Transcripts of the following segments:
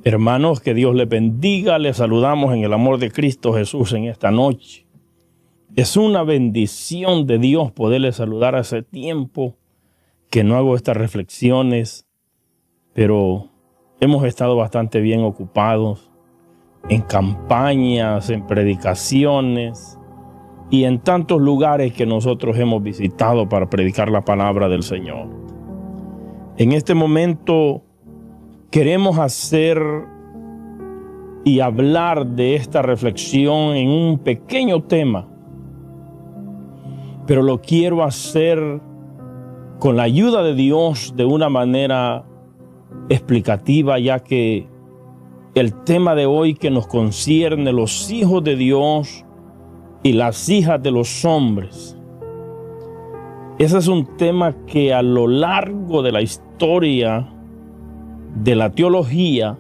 Hermanos, que Dios les bendiga. Les saludamos en el amor de Cristo Jesús en esta noche. Es una bendición de Dios poderles saludar. Hace tiempo que no hago estas reflexiones, pero hemos estado bastante bien ocupados en campañas, en predicaciones y en tantos lugares que nosotros hemos visitado para predicar la palabra del Señor. En este momento queremos hacer y hablar de esta reflexión en un pequeño tema, pero lo quiero hacer con la ayuda de Dios de una manera explicativa, ya que el tema de hoy que nos concierne, los hijos de Dios y las hijas de los hombres. Ese es un tema que a lo largo de la historia de la teología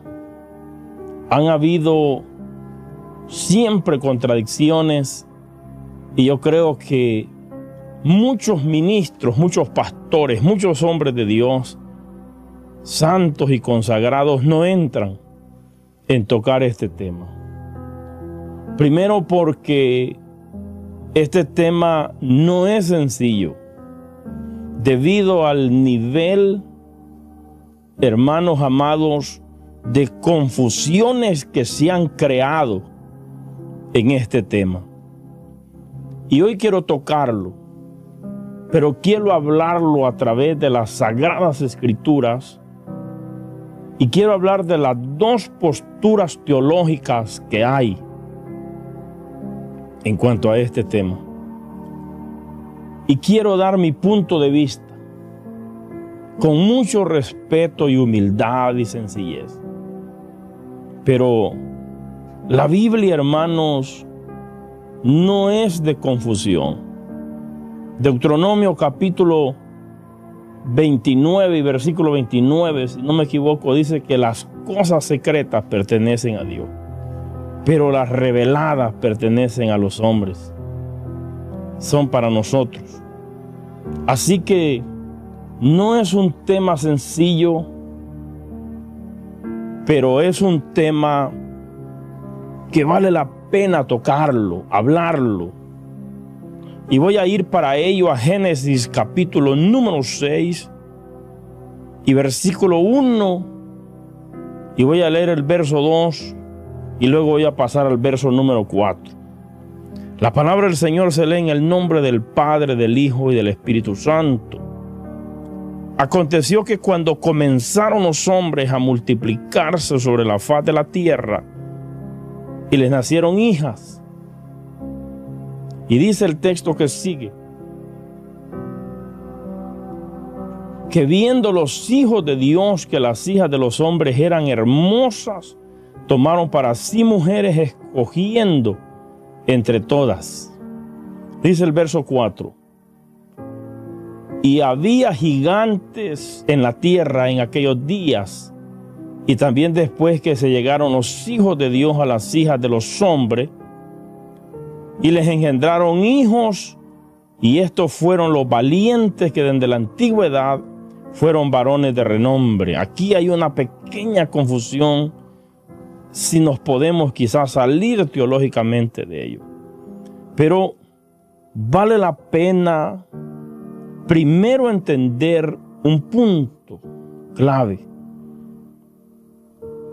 han habido siempre contradicciones, y yo creo que muchos ministros, muchos pastores, muchos hombres de Dios, santos y consagrados, no entran en tocar este tema. Primero porque este tema no es sencillo, debido al nivel, hermanos amados, de confusiones que se han creado en este tema. Y hoy quiero tocarlo, pero quiero hablarlo a través de las Sagradas Escrituras, y quiero hablar de las dos posturas teológicas que hay en cuanto a este tema. Y quiero dar mi punto de vista con mucho respeto y humildad y sencillez. Pero la Biblia, hermanos, no es de confusión. Deuteronomio capítulo 29 y versículo 29, si no me equivoco, dice que las cosas secretas pertenecen a Dios, pero las reveladas pertenecen a los hombres. Son para nosotros. Así que no es un tema sencillo, pero es un tema que vale la pena tocarlo, hablarlo. Y voy a ir para ello a Génesis capítulo número 6 y versículo 1, y voy a leer el verso 2 y luego voy a pasar al verso número 4. La palabra del Señor se lee en el nombre del Padre, del Hijo y del Espíritu Santo. Aconteció que cuando comenzaron los hombres a multiplicarse sobre la faz de la tierra, y les nacieron hijas, y dice el texto que sigue, que viendo los hijos de Dios que las hijas de los hombres eran hermosas, tomaron para sí mujeres, escogiendo entre todas. Dice el verso 4. Y había gigantes en la tierra en aquellos días, y también después que se llegaron los hijos de Dios a las hijas de los hombres, y les engendraron hijos, y estos fueron los valientes que desde la antigüedad fueron varones de renombre. Aquí hay una pequeña confusión, si nos podemos quizás salir teológicamente de ello. Pero vale la pena primero entender un punto clave.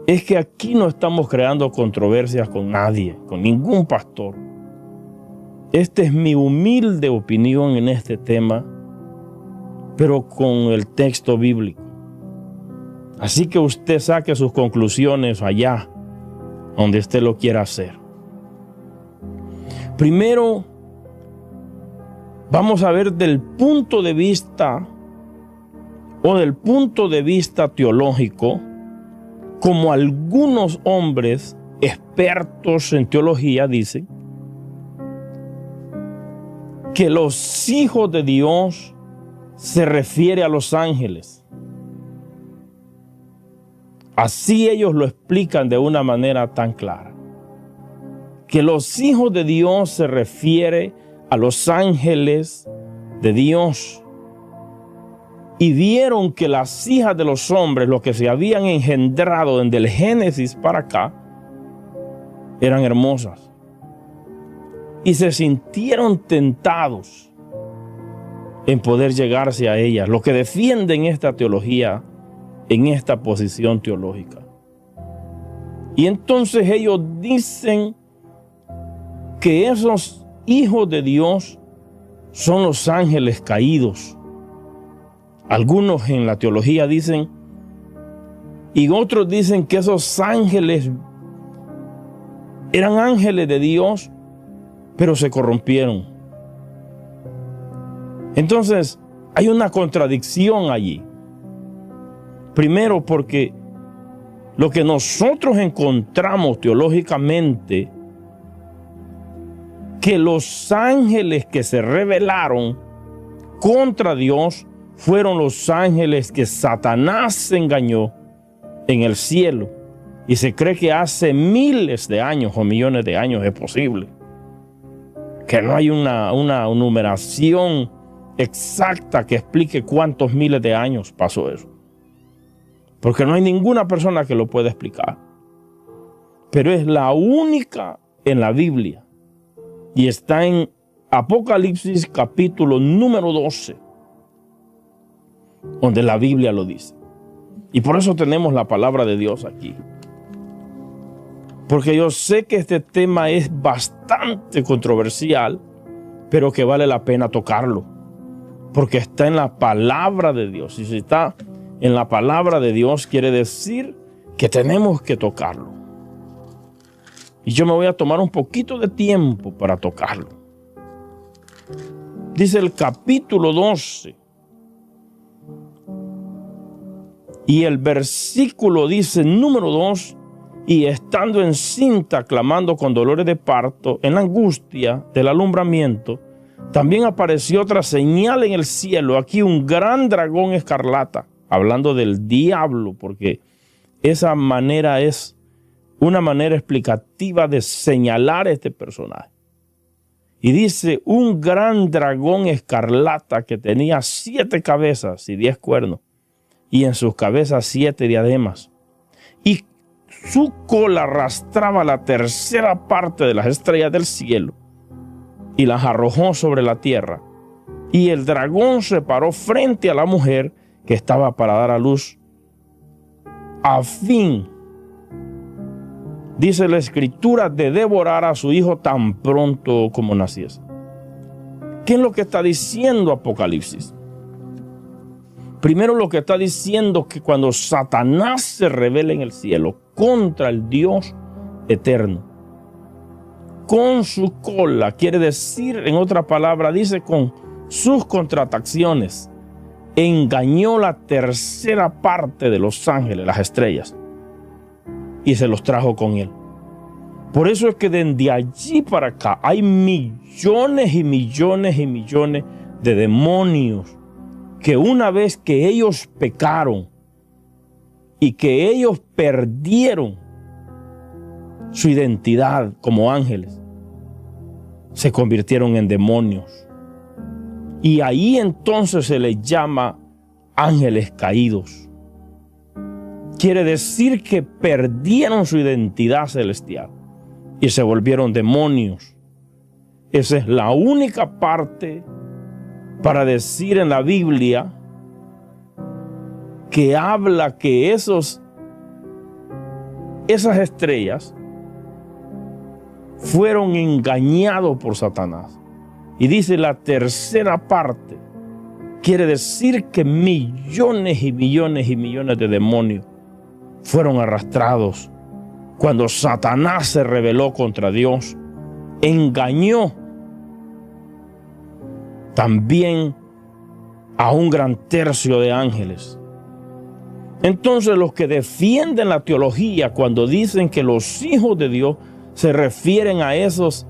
Es que aquí no estamos creando controversias con nadie, con ningún pastor. Esta es mi humilde opinión en este tema, pero con el texto bíblico. Así que usted saque sus conclusiones allá, donde usted lo quiera hacer. Primero, vamos a ver del punto de vista teológico, como algunos hombres expertos en teología dicen, que los hijos de Dios se refiere a los ángeles. Así ellos lo explican de una manera tan clara. Que los hijos de Dios se refiere a los ángeles de Dios. y vieron que las hijas de los hombres, los que se habían engendrado desde el Génesis para acá, eran hermosas. Y se sintieron tentados en poder llegarse a ellas, los que defienden esta teología en esta posición teológica. Y entonces ellos dicen que esos hijos de Dios son los ángeles caídos. Algunos en la teología dicen, y otros dicen que esos ángeles eran ángeles de Dios, pero se corrompieron. Entonces, hay una contradicción allí. Primero, porque lo que nosotros encontramos teológicamente, que los ángeles que se rebelaron contra Dios fueron los ángeles que Satanás engañó en el cielo. Y se cree que hace miles de años o millones de años es posible. Que no hay una numeración exacta que explique cuántos miles de años pasó eso. Porque no hay ninguna persona que lo pueda explicar. Pero es la única en la Biblia. Y está en Apocalipsis capítulo número 12. Donde la Biblia lo dice. Y por eso tenemos la palabra de Dios aquí. Porque yo sé que este tema es bastante controversial, pero que vale la pena tocarlo. Porque está en la palabra de Dios. Y si está en la palabra de Dios, quiere decir que tenemos que tocarlo. Y yo me voy a tomar un poquito de tiempo para tocarlo. Dice el capítulo 12. Y el versículo dice, número 2, y estando encinta, clamando con dolores de parto, en la angustia del alumbramiento, también apareció otra señal en el cielo, aquí un gran dragón escarlata, hablando del diablo, porque esa manera es una manera explicativa de señalar a este personaje. Y dice, un gran dragón escarlata que tenía 7 cabezas y 10 cuernos, y en sus cabezas 7 diademas. Y su cola arrastraba la tercera parte de las estrellas del cielo y las arrojó sobre la tierra. Y el dragón se paró frente a la mujer que estaba para dar a luz, a fin, dice la escritura, de devorar a su hijo tan pronto como naciese. ¿Qué es lo que está diciendo Apocalipsis? Primero, lo que está diciendo que cuando Satanás se revela en el cielo contra el Dios eterno, con su cola, quiere decir, en otra palabra, dice con sus contrataciones, engañó la tercera parte de los ángeles, las estrellas, y se los trajo con él. Por eso es que desde allí para acá hay millones y millones y millones de demonios que una vez que ellos pecaron y que ellos perdieron su identidad como ángeles, se convirtieron en demonios. Y ahí entonces se les llama ángeles caídos. Quiere decir que perdieron su identidad celestial y se volvieron demonios. Esa es la única parte para decir en la Biblia que habla que esas estrellas fueron engañados por Satanás. Y dice la tercera parte, quiere decir que millones y millones y millones de demonios fueron arrastrados cuando Satanás se rebeló contra Dios, engañó también a un gran tercio de ángeles. Entonces los que defienden la teología cuando dicen que los hijos de Dios se refieren a esos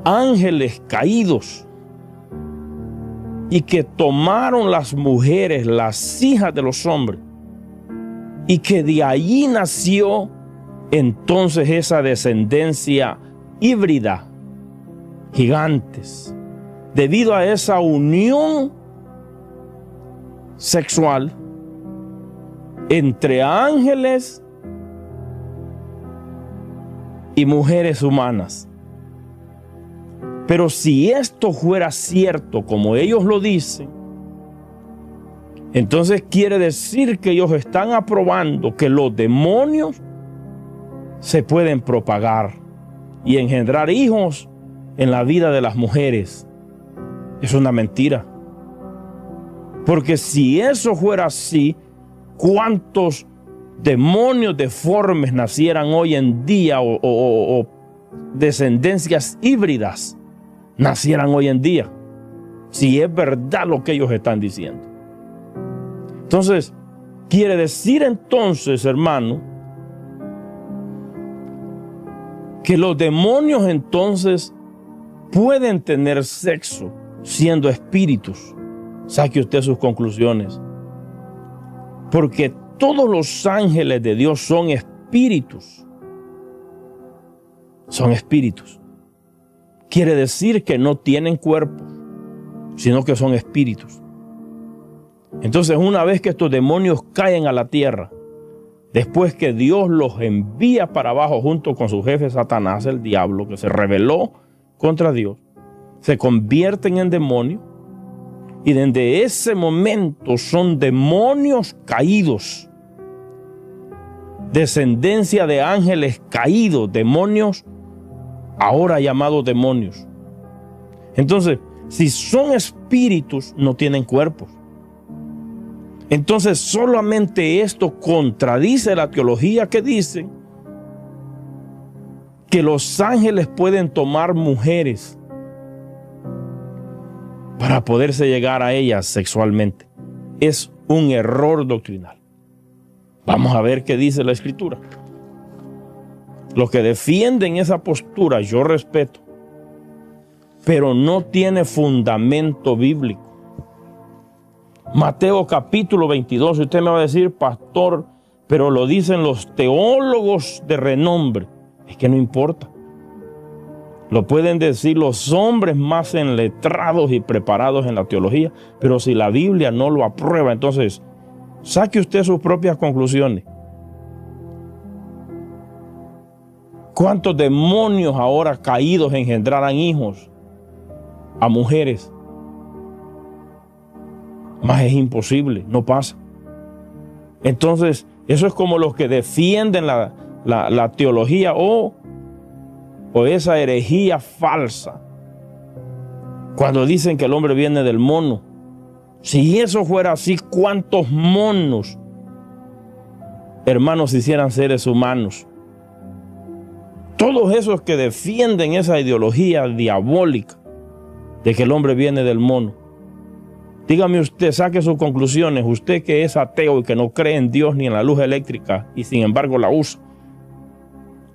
ángeles caídos y que tomaron las mujeres, las hijas de los hombres, y que de allí nació entonces esa descendencia híbrida, gigantes. Debido a esa unión sexual entre ángeles y mujeres humanas. Pero si esto fuera cierto, como ellos lo dicen, entonces quiere decir que ellos están aprobando que los demonios se pueden propagar y engendrar hijos en la vida de las mujeres. Es una mentira. Porque si eso fuera así, ¿cuántos demonios deformes nacieran hoy en día o descendencias híbridas nacieran hoy en día? Si es verdad lo que ellos están diciendo. Entonces, quiere decir entonces, hermano, que los demonios entonces pueden tener sexo siendo espíritus. Saque usted sus conclusiones. Porque todos los ángeles de Dios son espíritus. Son espíritus. Quiere decir que no tienen cuerpo, sino que son espíritus. Entonces, una vez que estos demonios caen a la tierra, después que Dios los envía para abajo junto con su jefe Satanás, el diablo, que se rebeló contra Dios, se convierten en demonios y desde ese momento son demonios caídos, descendencia de ángeles caídos, demonios ahora llamados demonios. Entonces, si son espíritus, no tienen cuerpos. Entonces, solamente esto contradice la teología que dice que los ángeles pueden tomar mujeres para poderse llegar a ellas sexualmente. Es un error doctrinal. Vamos a ver qué dice la Escritura. Los que defienden esa postura, yo respeto, pero no tiene fundamento bíblico. Mateo capítulo 22, y usted me va a decir, pastor, pero lo dicen los teólogos de renombre. Es que no importa. Lo pueden decir los hombres más enletrados y preparados en la teología, pero si la Biblia no lo aprueba, entonces saque usted sus propias conclusiones. ¿Cuántos demonios ahora caídos engendrarán hijos a mujeres? Más es imposible, no pasa. Entonces, eso es como los que defienden la teología o esa herejía falsa. Cuando dicen que el hombre viene del mono. Si eso fuera así, ¿cuántos monos, hermanos, hicieran seres humanos? Todos esos que defienden esa ideología diabólica de que el hombre viene del mono. Dígame usted, saque sus conclusiones, usted que es ateo y que no cree en Dios ni en la luz eléctrica y sin embargo la usa.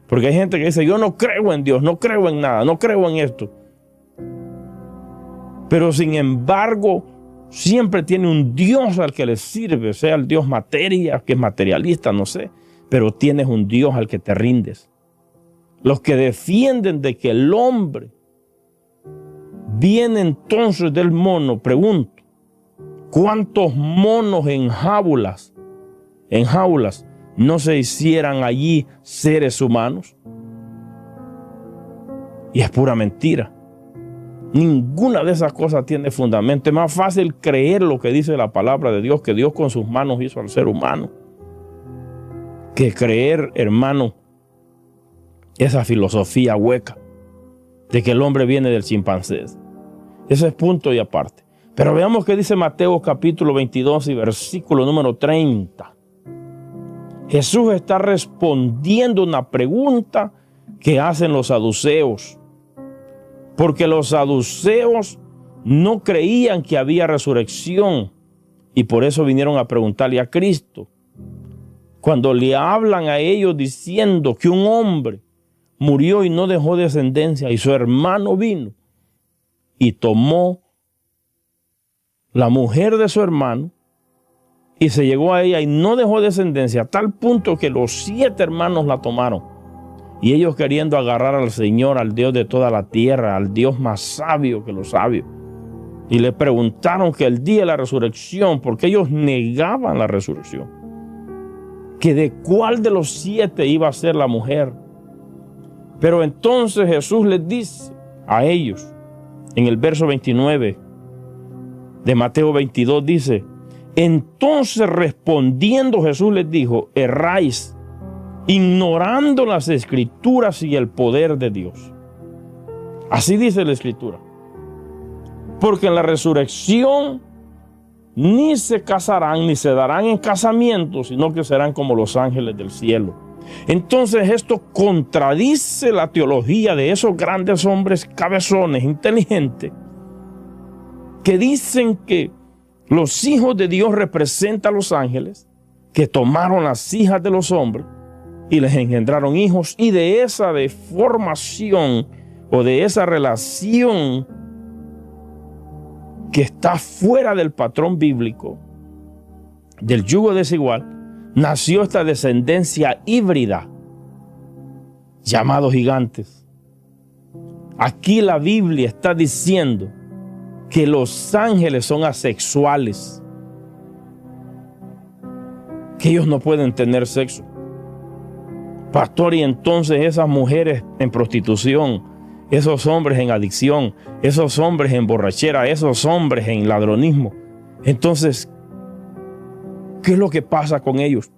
Porque hay gente que dice, yo no creo en Dios, no creo en nada, no creo en esto. Pero sin embargo, siempre tiene un Dios al que le sirve, sea el Dios materia, que es materialista, no sé, pero tienes un Dios al que te rindes. Los que defienden de que el hombre viene entonces del mono, pregunto, ¿cuántos monos en jaulas no se hicieran allí seres humanos? Y es pura mentira. Ninguna de esas cosas tiene fundamento. Es más fácil creer lo que dice la palabra de Dios, que Dios con sus manos hizo al ser humano, que creer, hermano, esa filosofía hueca de que el hombre viene del chimpancé. Ese es punto y aparte. Pero veamos qué dice Mateo capítulo 22 y versículo número 30. Jesús está respondiendo una pregunta que hacen los saduceos. Porque los saduceos no creían que había resurrección y por eso vinieron a preguntarle a Cristo. Cuando le hablan a ellos diciendo que un hombre murió y no dejó descendencia y su hermano vino y tomó la mujer de su hermano y se llegó a ella y no dejó descendencia, a tal punto que los 7 hermanos la tomaron. Y ellos queriendo agarrar al Señor, al Dios de toda la tierra, al Dios más sabio que los sabios. Y le preguntaron que el día de la resurrección, porque ellos negaban la resurrección, que de cuál de los 7 iba a ser la mujer. Pero entonces Jesús les dice a ellos, en el verso 29 de Mateo 22, dice: entonces respondiendo Jesús les dijo: erráis, ignorando las Escrituras y el poder de Dios. Así dice la Escritura. Porque en la resurrección ni se casarán ni se darán en casamiento, sino que serán como los ángeles del cielo. Entonces esto contradice la teología de esos grandes hombres cabezones, inteligentes, que dicen que los hijos de Dios representan a los ángeles, que tomaron las hijas de los hombres y les engendraron hijos, y de esa deformación o de esa relación que está fuera del patrón bíblico, del yugo desigual, nació esta descendencia híbrida, llamados gigantes. Aquí la Biblia está diciendo que los ángeles son asexuales, que ellos no pueden tener sexo. Pastor, y entonces esas mujeres en prostitución, esos hombres en adicción, esos hombres en borrachera, esos hombres en ladronismo, entonces, ¿qué es lo que pasa con ellos?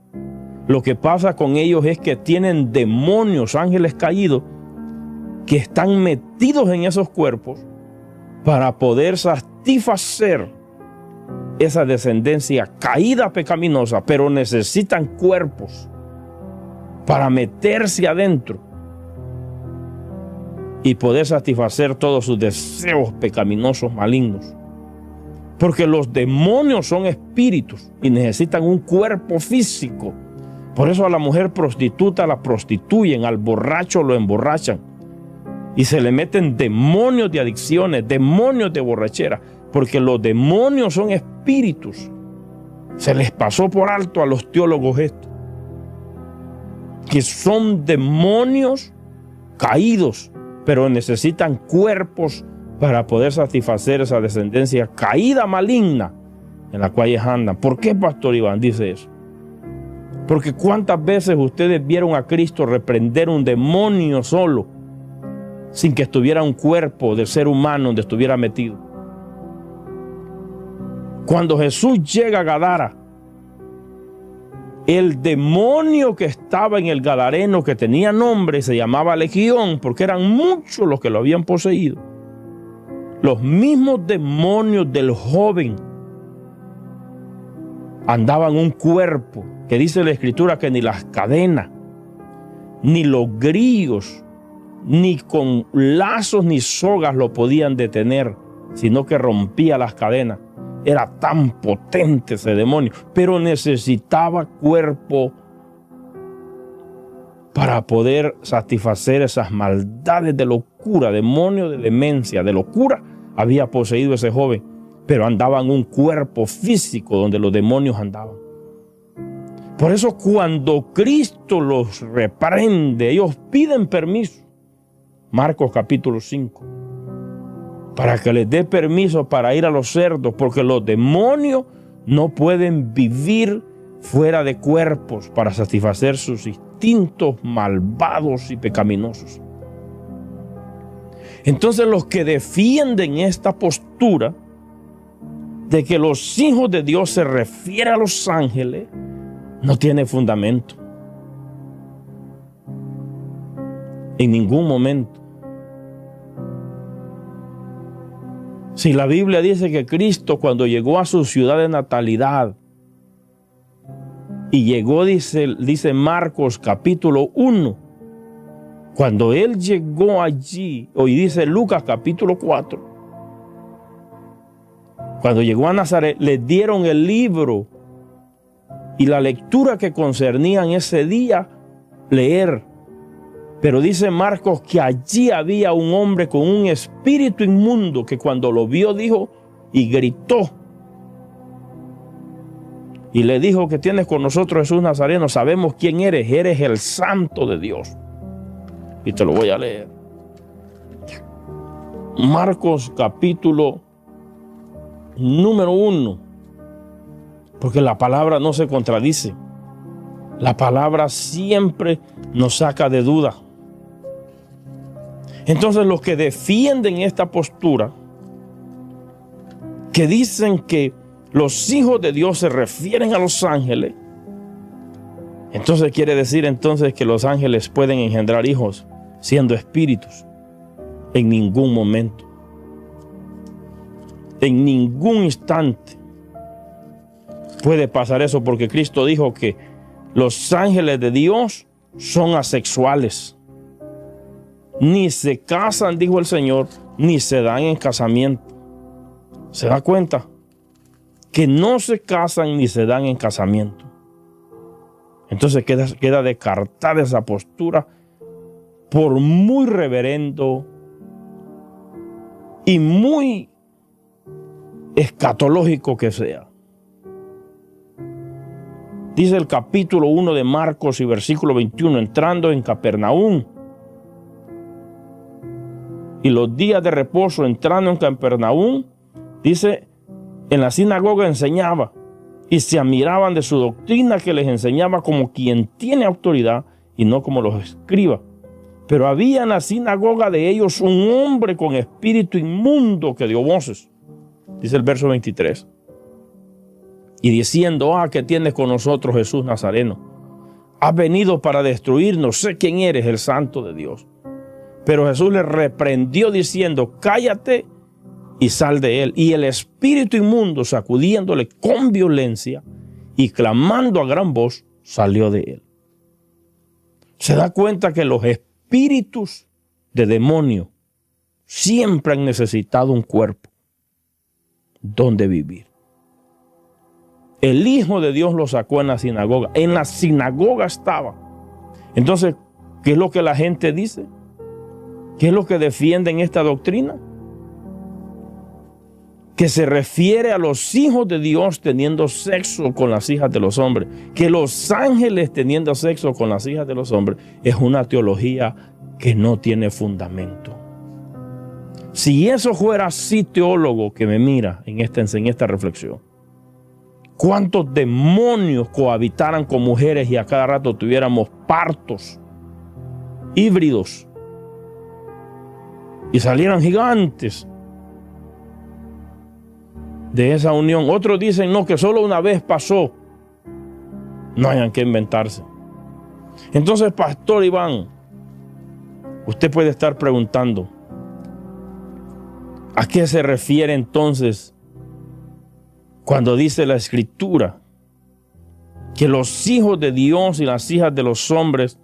Lo que pasa con ellos es que tienen demonios, ángeles caídos, que están metidos en esos cuerpos para poder satisfacer esa descendencia caída pecaminosa, pero necesitan cuerpos para meterse adentro y poder satisfacer todos sus deseos pecaminosos malignos. Porque los demonios son espíritus y necesitan un cuerpo físico. Por eso a la mujer prostituta la prostituyen, al borracho lo emborrachan y se le meten demonios de adicciones, demonios de borrachera, porque los demonios son espíritus. Se les pasó por alto a los teólogos esto, que son demonios caídos, pero necesitan cuerpos para poder satisfacer esa descendencia caída maligna en la cual ellos andan. ¿Por qué, Pastor Iván, dice eso? Porque cuántas veces ustedes vieron a Cristo reprender un demonio solo, sin que estuviera un cuerpo del ser humano donde estuviera metido. Cuando Jesús llega a Gadara, el demonio que estaba en el gadareno, que tenía nombre, se llamaba Legión, porque eran muchos los que lo habían poseído. Los mismos demonios del joven andaban un cuerpo, que dice la Escritura que ni las cadenas, ni los grillos, ni con lazos ni sogas lo podían detener, sino que rompía las cadenas. Era tan potente ese demonio, pero necesitaba cuerpo para poder satisfacer esas maldades de locura. Demonio de demencia, de locura había poseído ese joven, pero andaba en un cuerpo físico donde los demonios andaban. Por eso cuando Cristo los reprende, ellos piden permiso. Marcos capítulo 5. Para que les dé permiso para ir a los cerdos, porque los demonios no pueden vivir fuera de cuerpos para satisfacer sus instintos malvados y pecaminosos. Entonces los que defienden esta postura de que los hijos de Dios se refiere a los ángeles, no tiene fundamento. En ningún momento. Si la Biblia dice que Cristo, cuando llegó a su ciudad de natalidad, y llegó, dice Marcos capítulo 1, cuando Él llegó allí, hoy dice Lucas capítulo 4, cuando llegó a Nazaret, le dieron el libro y la lectura que concernían ese día, leer. Pero dice Marcos que allí había un hombre con un espíritu inmundo que cuando lo vio dijo y gritó. Y le dijo que tienes con nosotros Jesús Nazareno, sabemos quién eres, eres el Santo de Dios. Y te lo voy a leer. Marcos capítulo Número uno, porque la palabra no se contradice. La palabra siempre nos saca de duda. Entonces los que defienden esta postura, que dicen que los hijos de Dios se refieren a los ángeles, entonces quiere decir entonces que los ángeles pueden engendrar hijos siendo espíritus. En ningún momento, en ningún instante puede pasar eso, porque Cristo dijo que los ángeles de Dios son asexuales. Ni se casan, dijo el Señor, ni se dan en casamiento. ¿Se da cuenta? Que no se casan ni se dan en casamiento. Entonces queda descartada esa postura, por muy reverendo y muy escatológico que sea. Dice el capítulo 1 de Marcos y versículo 21, entrando en Capernaum, y los días de reposo, entrando en Capernaum, dice, en la sinagoga enseñaba, y se admiraban de su doctrina, que les enseñaba como quien tiene autoridad y no como los escribas. Pero había en la sinagoga de ellos un hombre con espíritu inmundo que dio voces, dice el verso 23, y diciendo, ¿qué tienes con nosotros, Jesús Nazareno? Has venido para destruirnos, sé quién eres, el Santo de Dios. Pero Jesús le reprendió diciendo, cállate y sal de él. Y el espíritu inmundo, sacudiéndole con violencia y clamando a gran voz, salió de él. Se da cuenta que los espíritus de demonio siempre han necesitado un cuerpo donde vivir. El Hijo de Dios lo sacó en la sinagoga. En la sinagoga estaba. Entonces, ¿qué es lo que la gente dice? ¿Qué es lo que defienden esta doctrina? Que se refiere a los hijos de Dios teniendo sexo con las hijas de los hombres. Que los ángeles teniendo sexo con las hijas de los hombres es una teología que no tiene fundamento. Si eso fuera así, teólogo que me mira en esta reflexión, ¿cuántos demonios cohabitaran con mujeres y a cada rato tuviéramos partos híbridos y salieran gigantes de esa unión? Otros dicen no, que solo una vez pasó. No hayan que inventarse. Entonces, Pastor Iván, usted puede estar preguntando, ¿a qué se refiere entonces cuando dice la Escritura que los hijos de Dios y las hijas de los hombres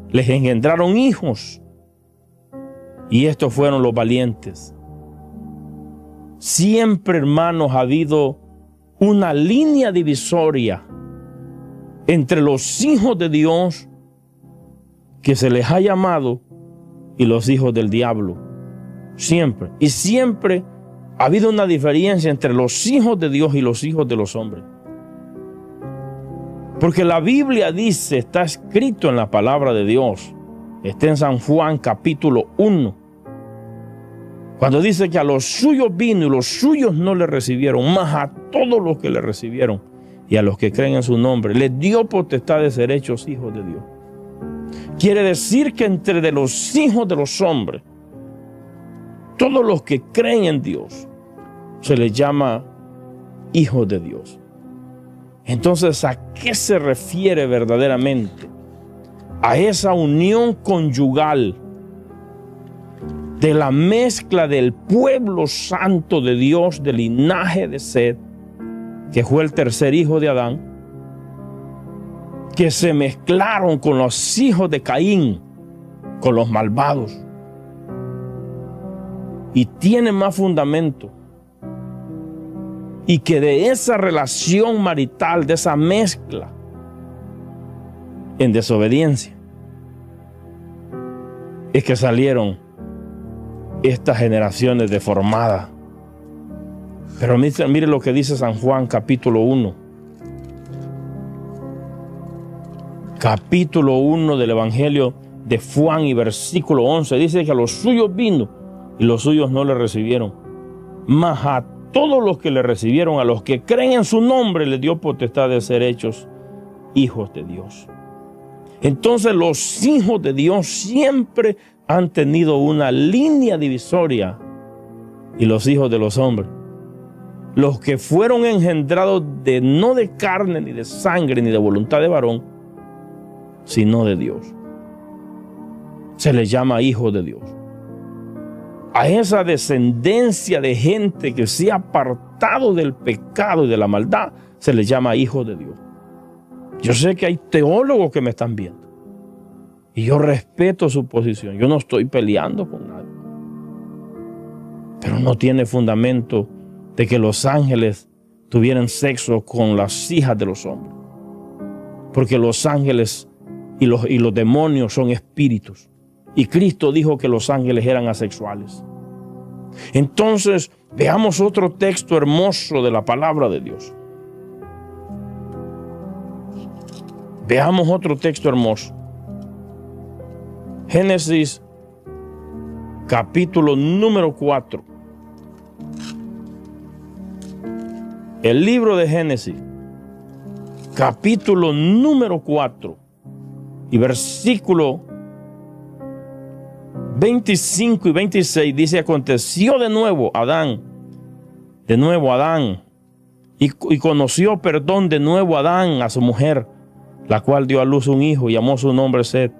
les engendraron hijos? Y estos fueron los valientes. Siempre, hermanos, ha habido una línea divisoria entre los hijos de Dios que se les ha llamado y los hijos del diablo. Siempre. Y siempre ha habido una diferencia entre los hijos de Dios y los hijos de los hombres. Porque la Biblia dice, está escrito en la palabra de Dios, está en San Juan capítulo 1, cuando dice que a los suyos vino y los suyos no le recibieron, mas a todos los que le recibieron y a los que creen en su nombre, les dio potestad de ser hechos hijos de Dios. Quiere decir que entre de los hijos de los hombres, todos los que creen en Dios, se les llama hijos de Dios. Entonces, ¿a qué se refiere verdaderamente? A esa unión conyugal de la mezcla del pueblo santo de Dios, del linaje de Set, que fue el tercer hijo de Adán, que se mezclaron con los hijos de Caín, con los malvados. Y tiene más fundamento. Y que de esa relación marital, de esa mezcla en desobediencia, es que salieron estas generaciones deformadas. Pero mire lo que dice San Juan capítulo 1. Capítulo 1 del Evangelio de Juan y versículo 11. Dice que a los suyos vino y los suyos no le recibieron. Mas a todos los que le recibieron, a los que creen en su nombre, les dio potestad de ser hechos hijos de Dios. Entonces los hijos de Dios siempre han tenido una línea divisoria, y los hijos de los hombres, los que fueron engendrados no de carne, ni de sangre, ni de voluntad de varón, sino de Dios, se les llama hijos de Dios. A esa descendencia de gente que se ha apartado del pecado y de la maldad, se les llama hijos de Dios. Yo sé que hay teólogos que me están viendo, y yo respeto su posición. Yo no estoy peleando con nadie, pero no tiene fundamento de que los ángeles tuvieran sexo con las hijas de los hombres, porque los ángeles y los demonios son espíritus, y Cristo dijo que los ángeles eran asexuales. Entonces veamos otro texto hermoso de la palabra de Dios. Veamos otro texto hermoso. Génesis capítulo número 4. El libro de Génesis, capítulo número 4 y versículo 25 y 26 dice: aconteció de nuevo Adán, y conoció de nuevo Adán a su mujer, la cual dio a luz un hijo y llamó su nombre Set.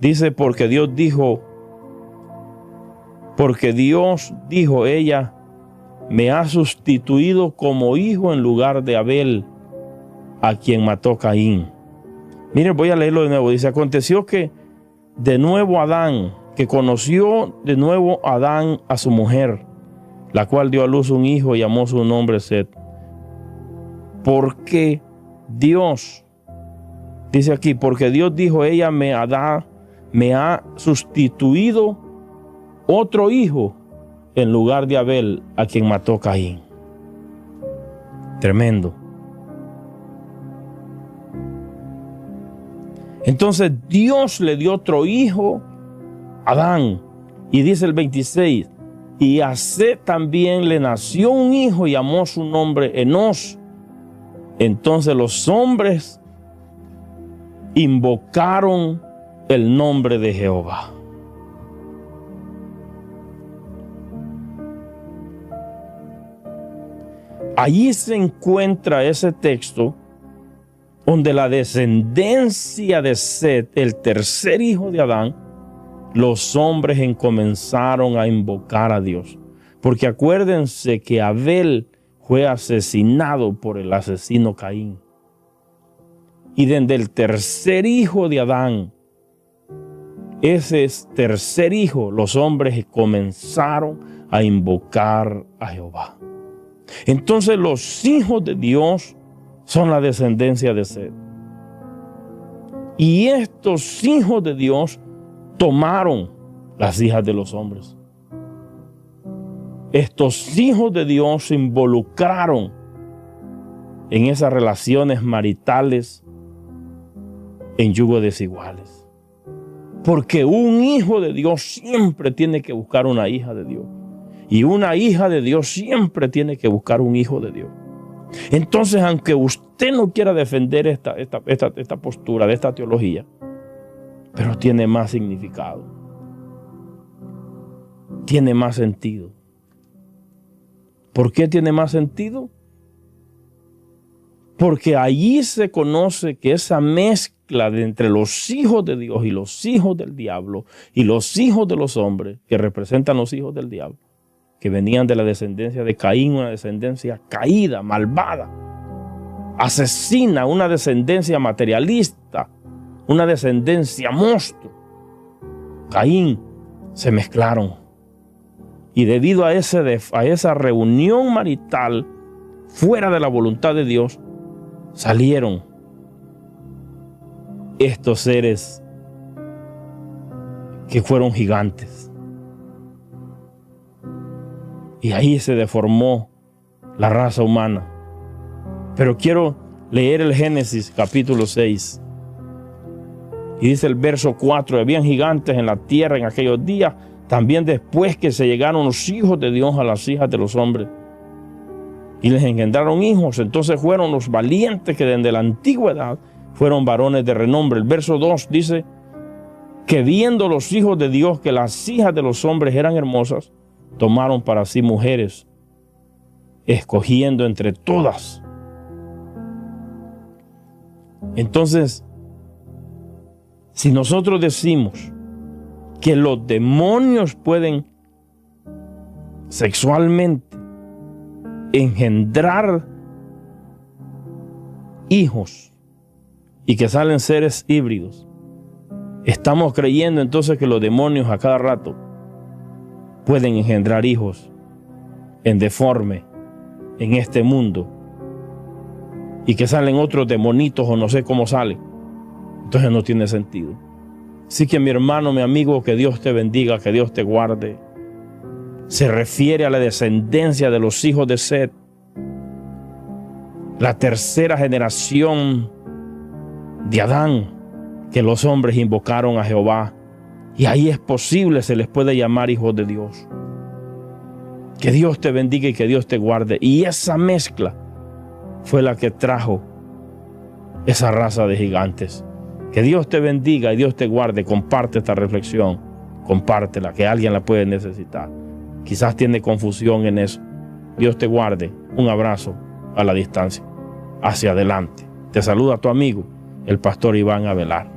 Dice, porque Dios dijo, ella me ha sustituido como hijo en lugar de Abel, a quien mató Caín. Miren, voy a leerlo de nuevo. Dice, aconteció que de nuevo Adán, que conoció de nuevo Adán a su mujer, la cual dio a luz un hijo y llamó su nombre Set. Porque Dios, dice aquí, porque Dios dijo, ella me ha sustituido otro hijo en lugar de Abel, a quien mató Caín. Tremendo. Entonces Dios le dio otro hijo a Adán, y dice el 26, y a Set también le nació un hijo y llamó su nombre Enos. Entonces los hombres invocaron el nombre de Jehová. Allí se encuentra ese texto donde la descendencia de Set, el tercer hijo de Adán, los hombres comenzaron a invocar a Dios. Porque acuérdense que Abel fue asesinado por el asesino Caín. Y desde el tercer hijo de Adán, ese tercer hijo, los hombres comenzaron a invocar a Jehová. Entonces los hijos de Dios son la descendencia de Set. Y estos hijos de Dios tomaron las hijas de los hombres. Estos hijos de Dios se involucraron en esas relaciones maritales en yugo desiguales. Porque un hijo de Dios siempre tiene que buscar una hija de Dios. Y una hija de Dios siempre tiene que buscar un hijo de Dios. Entonces, aunque usted no quiera defender esta postura de esta teología, pero tiene más significado, tiene más sentido. ¿Por qué tiene más sentido? Porque allí se conoce que esa mezcla de entre los hijos de Dios y los hijos del diablo y los hijos de los hombres, que representan los hijos del diablo, que venían de la descendencia de Caín, una descendencia caída, malvada, asesina, una descendencia materialista, una descendencia monstruo. Caín, se mezclaron. Y debido a esa reunión marital fuera de la voluntad de Dios, salieron estos seres que fueron gigantes. Y ahí se deformó la raza humana. Pero quiero leer el Génesis capítulo 6. Y dice el verso 4, habían gigantes en la tierra en aquellos días, También después que se llegaron los hijos de Dios a las hijas de los hombres y les engendraron hijos, entonces fueron los valientes que desde la antigüedad fueron varones de renombre. El verso 2 dice que viendo los hijos de Dios que las hijas de los hombres eran hermosas, tomaron para sí mujeres, escogiendo entre todas. Entonces, si nosotros decimos que los demonios pueden sexualmente engendrar hijos y que salen seres híbridos, estamos creyendo entonces que los demonios a cada rato pueden engendrar hijos en deforme en este mundo y que salen otros demonitos o no sé cómo salen. Entonces no tiene sentido. Así que mi hermano, mi amigo, que Dios te bendiga, que Dios te guarde. Se refiere a la descendencia de los hijos de Set, la tercera generación de Adán, que los hombres invocaron a Jehová. Y ahí es posible, se les puede llamar hijos de Dios. Que Dios te bendiga y que Dios te guarde. Y esa mezcla fue la que trajo esa raza de gigantes. Que Dios te bendiga y Dios te guarde. Comparte esta reflexión, compártela, que alguien la puede necesitar. Quizás tiene confusión en eso. Dios te guarde. Un abrazo a la distancia. Hacia adelante. Te saluda tu amigo, el pastor Iván Avelar.